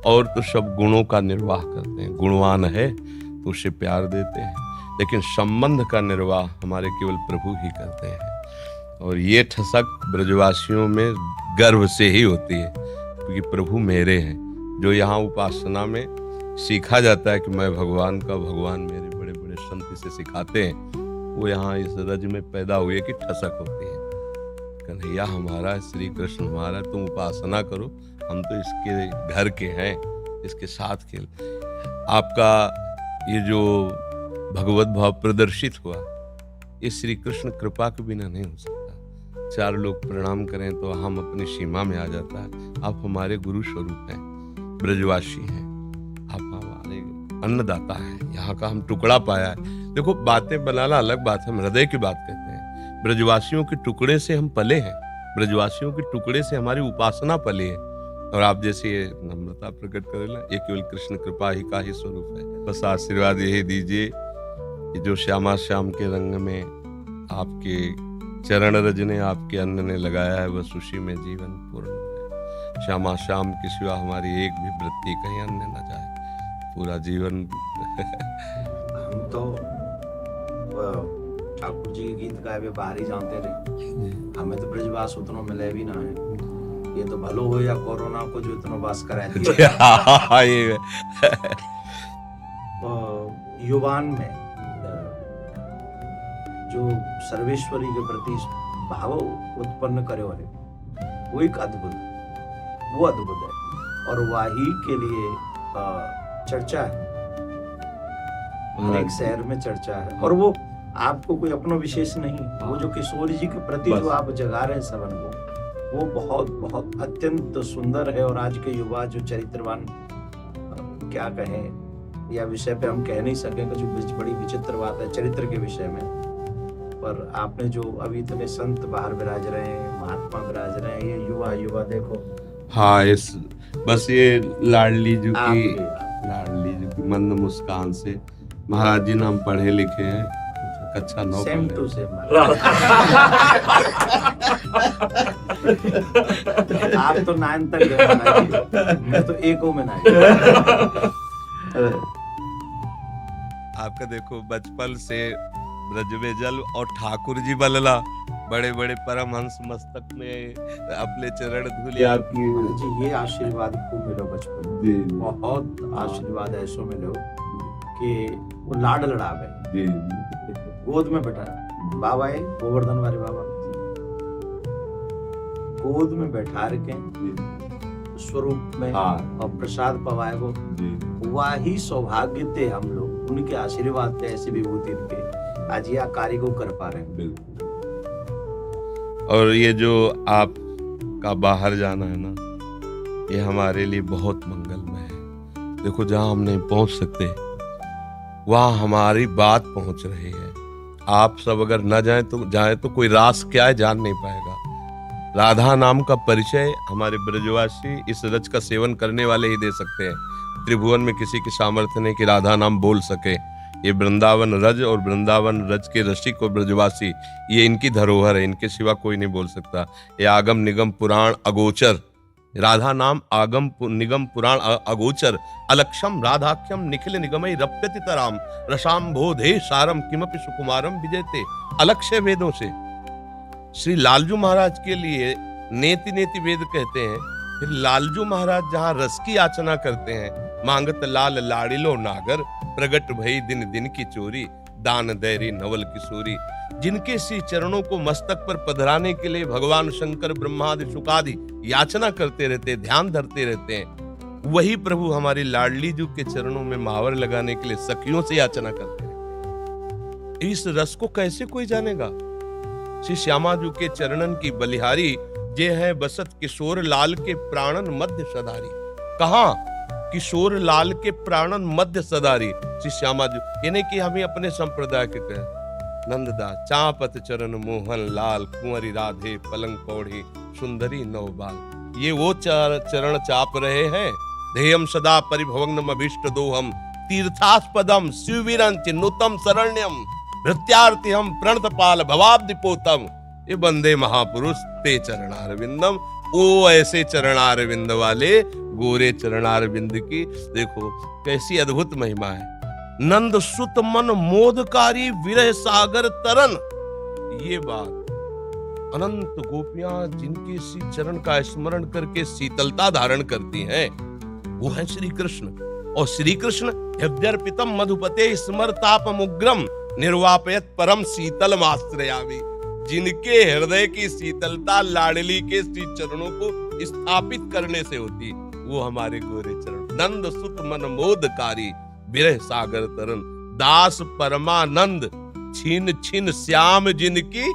और तो सब गुणों का निर्वाह करते हैं, गुणवान है तो उसे प्यार देते हैं, लेकिन संबंध का निर्वाह हमारे केवल प्रभु ही करते हैं। और ये ठसक ब्रजवासियों में गर्व से ही होती है, क्योंकि प्रभु मेरे हैं। जो यहाँ उपासना में सीखा जाता है कि मैं भगवान का, भगवान मेरे, बड़े बड़े संत इसे सिखाते हैं, वो यहाँ इस रज में पैदा हुए कि ठसक होती है। कन्हैया हमारा, श्री कृष्ण हमारा, तुम उपासना करो, हम तो इसके घर के हैं, इसके साथ खेल। आपका ये जो भगवत भाव प्रदर्शित हुआ, ये श्री कृष्ण कृपा के बिना नहीं हो सकता। चार लोग प्रणाम करें तो हम अपनी सीमा में आ जाता है। आप हमारे गुरु स्वरूप हैं, ब्रजवासी हैं, आप हमारे अन्नदाता हैं, यहाँ का हम टुकड़ा पाया है। देखो, बातें बनाना अलग बात है, हम हृदय की बात कहते हैं। ब्रजवासियों के टुकड़े से हम पले हैं, ब्रजवासियों के टुकड़े से हमारी उपासना पली है। और आप जैसे ये नम्रता प्रकट करें, ये केवल कृष्ण कृपा ही का ही स्वरूप है। बस आशीर्वाद यही दीजिए कि जो श्यामा श्याम के रंग में आपके चरण रज ने, आपके अन्न ने लगाया है, बस उसी में जीवन पूर्ण है। श्यामा श्याम के सिवा हमारी एक भी वृत्ति कहीं अन्य न जाए, पूरा जीवन। हम तो ठाकुर जी के गीत गाए हुए बाहर ही जानते रहे, हमें तो ब्रजवास उतना मिले भी ना है। ये तो भलो हो या कोरोना को जो इतना वास कराए युवान में जो सर्वेश्वरी के प्रति भाव उत्पन्न करे वाले, वो एक अद्भुत है। और वही के लिए चर्चा है, हर एक शहर में चर्चा है। और वो आपको कोई अपना विशेष नहीं, वो जो किशोर जी के प्रति जो आप जगा रहे हैं सबन को, वो बहुत बहुत अत्यंत सुंदर है। और आज के युवा जो चरित्रवान, क्या कहें, या विषय पे हम कह नहीं सकेंगे, जो बड़ी विचित्र बात है चरित्र के विषय में। पर आपने जो अभी इतने संत बाहर विराज रहे हैं, महात्मा विराज रहे हैं, ये युवा देखो। हाँ, इस बस ये लाडली जी की मंद मुस्कान से, महाराज जी नाम पढ़े लिखे हैं, कक्षा 9 सेम टू सेम। आप तो 9 तक गए, मैं तो 1 में ना। आपका देखो, बचपन से ब्रज में जल और ठाकुर जी बलला, बड़े बड़े परमहंस मस्तक में अपने चरण धूलि आपकी जी। ये आशीर्वाद खूब मिलो बचपन में, बहुत आशीर्वाद ऐसो मिलो कि वो लाड लड़ावे, गोद में बैठा बाबा है, गोवर्धन वाले बाबा, गोद में बैठा के स्वरूप में और प्रसाद पवाए वो, वही सौभाग्य थे हम लोग, उनके आशीर्वाद थे, ऐसी विभूति इनके आज यह कार्य को कर पा रहे हैं। और ये जो आपका बाहर जाना है ना, ये हमारे लिए बहुत मंगलमय है। देखो, जहाँ हम नहीं पहुंच सकते, वहाँ हमारी बात पहुंच रही है। आप सब अगर न जाए तो कोई रास क्या है जान नहीं पाएगा। राधा नाम का परिचय हमारे ब्रजवासी इस रज का सेवन करने वाले ही दे सकते हैं। त्रिभुवन में किसी की सामर्थ्य नहीं कि राधा नाम बोल सके। ये वृंदावन रज और वृंदावन रज के रसिक और ब्रजवासी, ये इनकी धरोहर है, इनके सिवा कोई नहीं बोल सकता। ये आगम निगम पुराण अगोचर, राधा नाम आगम निगम पुराण अगोचर, अलक्षम राधाख्यम निखिल निगमई रप्यति तराम रसाम्भोधे सारम किमपि सुकुमारम विजयते। अलक्ष्य वेदों से श्री लालजू महाराज के लिए नेति नेति वेद कहते हैं। फिर लालजू महाराज जहाँ रस की याचना करते हैं, मांगत लाल लाड़िलो नागर, प्रगट भई दिन दिन की चोरी, दान दैरी नवल किशोरी। जिनके श्री चरणों को मस्तक पर पधराने के लिए भगवान शंकर ब्रह्मादि शुकादि याचना करते रहते, ध्यान धरते रहते हैं, वही प्रभु हमारी लाडली जी के चरणों में महावर लगाने के लिए सखियों से याचना करते हैं। इस रस को कैसे कोई जानेगा? श्री श्यामा जी के चरणन की बलिहारी जे है बसत किशोर लाल के प्राणन मध्य सदारी। कहा? किशोर लाल के प्राणन मध्य सदारी श्री श्यामा जी। यानी कि हमें अपने संप्रदाय के कहे नंददास चापत चरण मोहन लाल, कुंवरी राधे पलंग कौड़ी सुंदरी नवबाल। ये वो चरण चाप रहे हैं। ध्येयम सदा परिभवग्नम अभीष्ट दोहम, तीर्थास्पदम शिववीरंच नूतम शरण्यम, भृत्यार्थी हम प्रणतपाल भवाब्दिपोतम। ये बंदे महापुरुष ते चरणारविंदम। ओ ऐसे चरणारविंद वाले गोरे चरणारविंद की। देखो कैसी अद्भुत महिमा है। नंद सुत मन मोदकारी विरह सागर तरन। ये बात, अनंत गोपियां जिनके श्री चरण का स्मरण करके शीतलता धारण करती हैं, वो है श्री कृष्ण। और श्री कृष्ण हृदयर्पितम मधुपते स्मरतापमुग्रम निर्वापयत परम शीतल माश्रयामि। जिनके हृदय की शीतलता लाडली के श्री चरणों को स्थापित करने से होती, वो हमारे गोरे चरण। नंद सुत मन मोदकारी विरह सागर तरन। दास परमानंद छीन छीन श्याम जिनकी,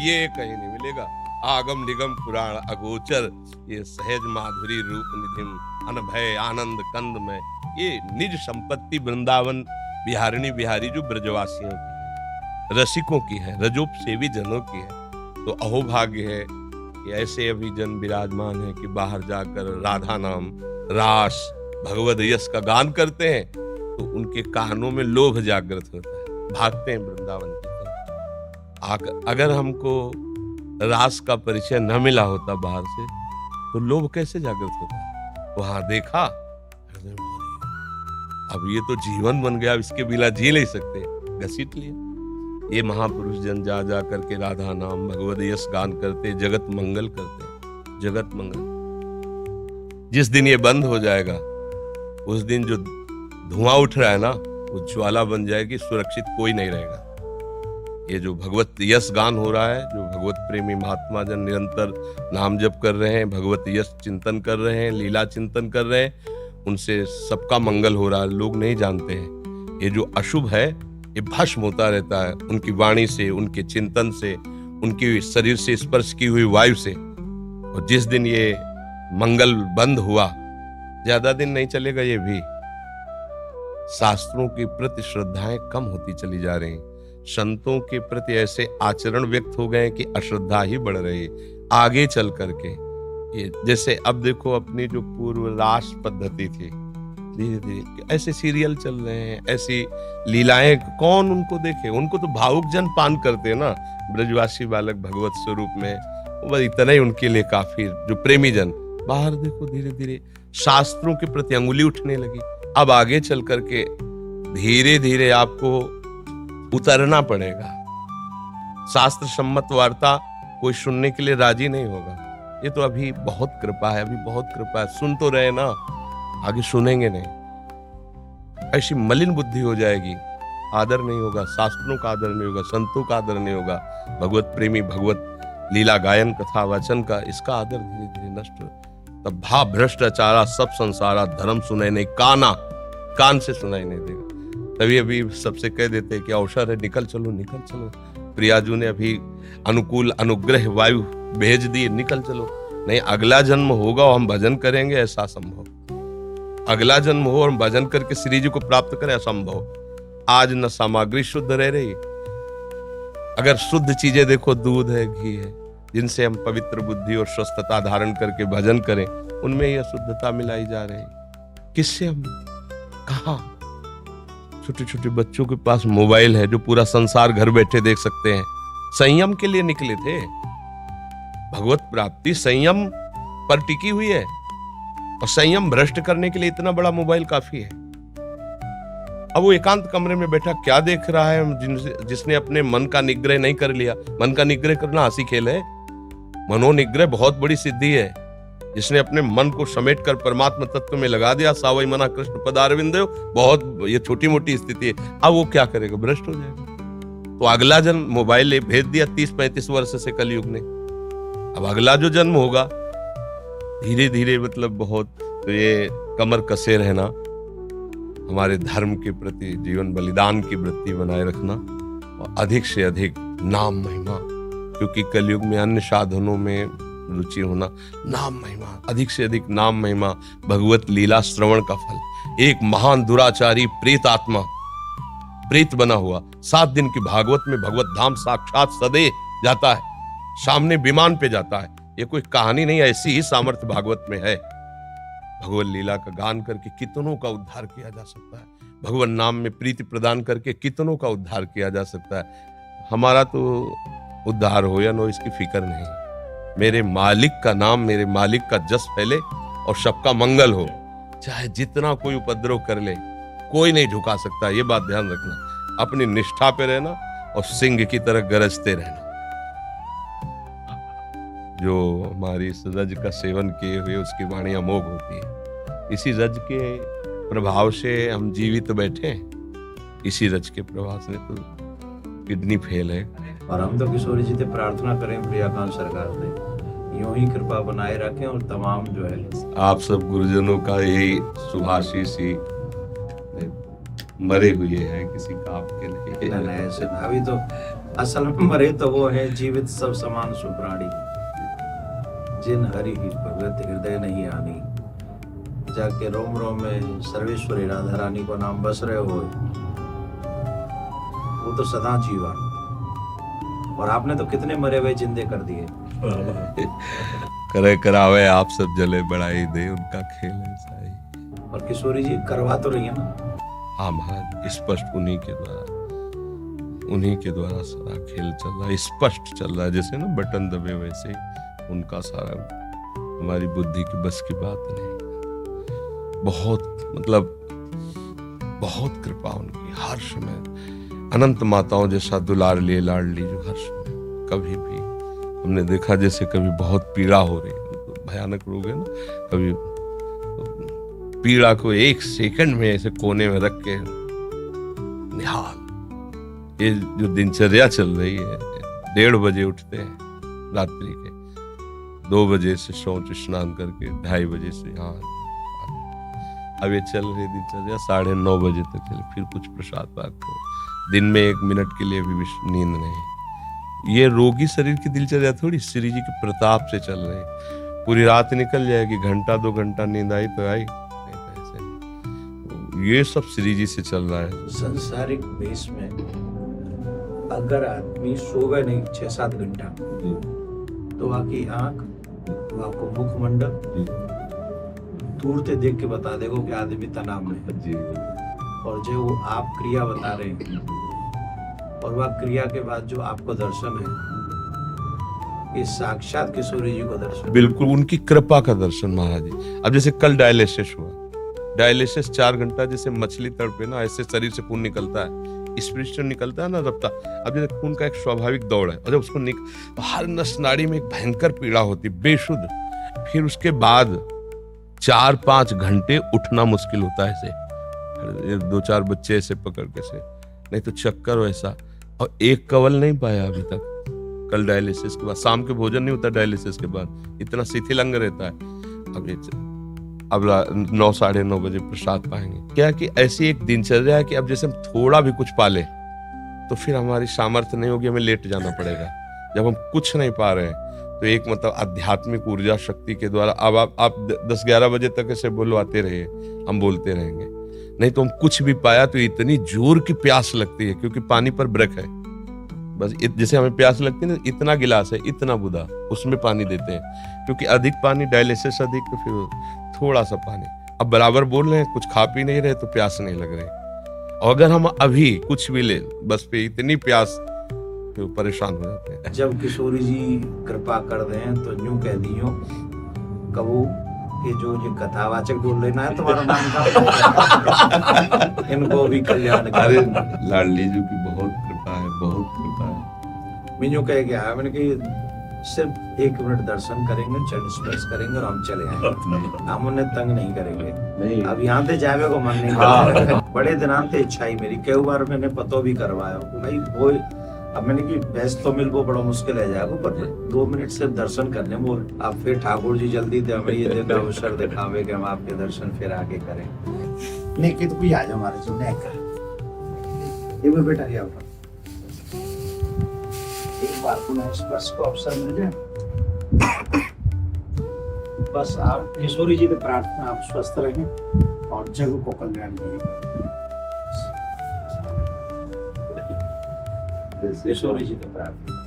ये कहीं नहीं मिलेगा। आगम निगम पुराण अगोचर, ये सहज माधुरी रूप निधिम अनभय आनंद कंद में। ये निज संपत्ति वृंदावन बिहारिणी बिहारी जो ब्रजवासियों की, रसिकों की है, रजोप सेवी जनों की है। तो अहोभाग्य है कि ऐसे अभी जन विराजमान है कि बाहर जाकर राधा नाम, रास, भगवद यश का गान करते हैं, तो उनके कानों में लोभ जागृत होता है, भागते हैं वृंदावन की तरफ। अगर हमको रास का परिचय न मिला होता बाहर से, तो लोभ कैसे जागृत होता? वहां देखा, अब ये तो जीवन बन गया, इसके बिना जी नहीं सकते, घसीट लिया। ये महापुरुष जन जा जा करके राधा नाम, भगवद यश गान करते, जगत मंगल करते, जगत मंगल। जिस दिन ये बंद हो जाएगा, उस दिन जो धुआं उठ रहा है ना, वो ज्वाला बन जाएगी, सुरक्षित कोई नहीं रहेगा। ये जो भगवत यश गान हो रहा है, जो भगवत प्रेमी महात्मा जन निरंतर नाम जप कर रहे हैं, भगवत यश चिंतन कर रहे हैं, लीला चिंतन कर रहे हैं, उनसे सबका मंगल हो रहा है। लोग नहीं जानते हैं ये जो अशुभ है, ये भस्म होता रहता है उनकी वाणी से, उनके चिंतन से, उनकी शरीर से स्पर्श की हुई वायु से। और जिस दिन ये मंगल बंद हुआ, ज्यादा दिन नहीं चलेगा, ये भी शास्त्रों के प्रति श्रद्धाएं कम होती चली जा रही, संतों के प्रति ऐसे आचरण व्यक्त हो गए कि अश्रद्धा ही बढ़ रही आगे चल करके। ये जैसे अब देखो, अपनी जो पूर्व रास पद्धति थी, धीरे धीरे ऐसे सीरियल चल रहे हैं, ऐसी लीलाएं, कौन उनको देखे? उनको तो भावुक जन पान करते हैं ना, ब्रजवासी बालक भगवत स्वरूप में, बस इतना ही उनके लिए काफी। जो प्रेमी जन बाहर देखो, धीरे धीरे शास्त्रों के प्रति अंगुली उठने लगी। अब आगे चल करके धीरे धीरे आपको उतरना पड़ेगा। शास्त्र सम्मत वार्ता कोई सुनने के लिए राजी नहीं होगा। ये तो अभी बहुत कृपा है, अभी बहुत कृपा है, सुन तो रहे ना, आगे सुनेंगे नहीं। ऐसी मलिन बुद्धि हो जाएगी, आदर नहीं होगा, शास्त्रों का आदर नहीं होगा, संतों का आदर नहीं होगा, भगवत प्रेमी, भगवत लीला गायन, कथा वाचन का, इसका आदर धीरे धीरे नष्ट। तब भा भ्रष्टाचारा सब संसारा, धर्म सुनाई नहीं, कान से सुनाई नहीं देगा। तभी अभी सबसे कह देते कि अवसर है, निकल चलो, निकल चलो। प्रियाजू ने अभी अनुकूल अनुग्रह वायु भेज दी, निकल चलो। नहीं, अगला जन्म होगा और हम भजन करेंगे, ऐसा संभव। अगला जन्म हो और हम भजन करके श्री जी को प्राप्त करें, असंभव। आज न सामग्री शुद्ध रह रही। अगर शुद्ध चीजें देखो, दूध है, घी है, जिनसे हम पवित्र बुद्धि और स्वस्थता धारण करके भजन करें, उनमें यह शुद्धता मिलाई जा रही। किससे हम, कहा? छोटे छोटे बच्चों के पास मोबाइल है, जो पूरा संसार घर बैठे देख सकते हैं। संयम के लिए निकले थे। भगवत प्राप्ति संयम पर टिकी हुई है, और संयम भ्रष्ट करने के लिए इतना बड़ा मोबाइल काफी है। अब वो एकांत कमरे में बैठा क्या देख रहा है, जिसने अपने मन का निग्रह नहीं कर लिया। मन का निग्रह करना हंसी खेल है, मनोनिग्रह बहुत बड़ी सिद्धि है। जिसने अपने मन को समेट कर परमात्मा तत्व में लगा दिया, सावई मना कृष्ण पदारविंद, बहुत ये छोटी मोटी स्थिति है। अब वो क्या करेगा? भ्रष्ट हो जाएगा। तो अगला जन्म मोबाइल भेज दिया 30-35 वर्ष से कलयुग ने। अब अगला जो जन्म होगा, धीरे धीरे मतलब बहुत, तो ये कमर कसे रहना, हमारे धर्म के प्रति जीवन बलिदान की वृत्ति बनाए रखना, और अधिक से अधिक नाम महिमा, क्योंकि कलयुग में अन्य साधनों में रुचि होना, नाम महिमा, अधिक से अधिक नाम महिमा, भगवत लीला श्रवण का फल। एक महान दुराचारी प्रेत आत्मा, प्रेत बना हुआ, 7 दिन की भागवत में भगवत धाम साक्षात सदे जाता है, सामने विमान पे जाता है। ये कोई कहानी नहीं, ऐसी ही सामर्थ्य भागवत में है। भगवत लीला का गान करके कितनों का उद्धार किया जा सकता है। भगवान नाम में प्रीति प्रदान करके कितनों का उद्धार किया जा सकता है। हमारा तो उद्धार हो या नो, इसकी फिक्र नहीं। मेरे मालिक का नाम, मेरे मालिक का जस फैले, और सबका मंगल हो। चाहे जितना कोई उपद्रव कर ले, कोई नहीं झुका सकता। ये बात ध्यान रखना, अपनी निष्ठा पे रहना और सिंह की तरह गरजते रहना। जो हमारी इस रज का सेवन किए हुए उसकी वाणी अमोघ होती है। इसी रज के प्रभाव से हम जीवित बैठे हैं। इसी रज के प्रभाव से तो किडनी फेल है। और हम तो किशोरी जी से प्रार्थना करें प्रियाकांत सरकार से यूं ही कृपा बनाए रखें और तमाम जो है आप सब गुरुजनों का यही शुभाशीष ही मरे हुए हैं किसी काम के लिए। ऐसे अभी तो असल में मरे तो वो है जीवित सब समान सुप्राणी, जिन हरि ही भगत हृदय नहीं आनी। जाके रोम रोम में सर्वेश्वरी राधा रानी को नाम बस रहे हो, वो तो सदा जीवा। और आपने तो कितने मरे हुए जिंदे कर दिए। करे करावे आप सब जले बढ़ाई दे, उनका खेल ऐसा ही। और किशोरी जी करवा तो रही है ना। हाँ महाराज, स्पष्ट उन्हीं के द्वारा सारा खेल चल रहा है, स्पष्ट चल रहा है। जैसे ना बटन दबे वैसे उनका सारा, हमारी बुद्धि की बस की बात नहीं। बहुत मतलब बहुत कृपा उनकी हर समय। अनंत माताओं जैसा दुलार लिए लाडली जो हर समय कभी भी हमने देखा, जैसे कभी बहुत पीड़ा हो रही है, तो भयानक रोग है ना, कभी पीड़ा को एक सेकंड में ऐसे कोने में रख के निहाल। ये जो दिनचर्या चल रही है, 1:30 बजे उठते हैं रात्रि के, 2 बजे से शौच स्नान करके 2:30 बजे से यहाँ। अब ये चल रही दिनचर्या 9:30 बजे तक चले, फिर कुछ प्रसाद पाक करो, दिन में 1 मिनट के लिए भी नींद नहीं। ये रोगी शरीर की दिनचर्या थोड़ी, श्री जी के प्रताप से चल रही। पूरी रात निकल जाएगी, घंटा 2 घंटा नींद आई तो आई, ये सब श्री जी से चल रहा है। संसारिक बेस में अगर आदमी सोवे नहीं 6-7 घंटा, तो आपकी आंख, आपको मुखमंडल दूर से देख के बता देगा कि आदमी तनाव में है। और जो वो आप क्रिया बता रहे हैं, और वह क्रिया के बाद जो आपको दर्शन है, ये साक्षात किशोरी जी को दर्शन। बिल्कुल उनकी कृपा का दर्शन महाराज जी। अब जैसे कल डायलिसिस हुआ, डायलिसिस 4 घंटा जैसे मछली तड़पे ना, ऐसे शरीर से खून निकलता है, स्पिरिचुअल निकलता है ना रफ्ता। अब जैसे खून का एक स्वाभाविक दौड़ है, और जब उसको हर नस नाड़ी में एक भयंकर पीड़ा होती है, बेशुद्ध। फिर उसके बाद 4-5 घंटे उठना मुश्किल होता है, ऐसे 2-4 बच्चे ऐसे पकड़ के से, नहीं तो चक्कर वैसा। और एक कवल नहीं पाया अभी तक कल डायलिसिस के बाद। शाम के भोजन नहीं होता डायलिसिस के बाद, इतना शिथिल अंग रहता है। अब 9-9:30 बजे प्रसाद पाएंगे। क्या कि ऐसी एक दिनचर्या है कि अब जैसे हम थोड़ा भी कुछ पाले तो फिर हमारी सामर्थ्य नहीं होगी, हमें लेट जाना पड़ेगा। जब हम कुछ नहीं पा रहे हैं तो एक मतलब आध्यात्मिक ऊर्जा शक्ति के द्वारा अब आप 10-11 बजे तक ऐसे बुलवाते रहिए, हम बोलते रहेंगे। नहीं तो हम कुछ भी पाया तो इतनी जोर की प्यास लगती है, क्योंकि पानी पर ब्रेक है। बस जैसे हमें प्यास लगती है ना, इतना गिलास है, इतना बुदा, उसमें पानी देते हैं। क्योंकि अधिक पानी, डायलिसिस अधिक, तो फिर थोड़ा सा पानी। अब बराबर बोल रहे हैं, कुछ खा पी नहीं रहे तो प्यास नहीं लग रही। और अगर हम अभी कुछ भी ले, बस पे इतनी प्यास, तो परेशान हो जाते हैं। जब किशोरी जी कृपा कर दें तो यूं कह दियो कबू कि जो ये कथावाचक बोल लेना है तुम्हारा नाम का इनको भी कल्याण कर। अरे लाडली जी की बहुत कृपा है, बहुत कृपा है। मैं यूं कह गया, मैंने कि सिर्फ 1 मिनट दर्शन करेंगे, चरण स्पर्श करेंगे और हम चले आएंगे, हम उन्हें तंग नहीं करेंगे। नहीं, अब यहाँ से जावे को मन नहीं करता। बड़े दिनां से इच्छा ही मेरी, कई बार मैंने पतो भी करवाया भाई वो। अब मैंने कि बेस्ट तो मिल वो बड़ा मुश्किल है जाएगा, पर 2 मिनट सिर्फ दर्शन करने बोल। अब फिर ठाकुर जी जल्दी थे हमें ये दिन अवसर दिखावे कि हम आपके दर्शन फिर आगे करें। नहीं कि तो कोई आ जाओ हमारे जो का ये भी बेटा यहाँ पर एक बार पुनः स्पर्श को अवसर मिल जाए, बस आप किशोरी जी से प्रार्थना, आप स्वस्थ रहें और जग को कल्याण करें। किशोरी जी से प्रार्थना।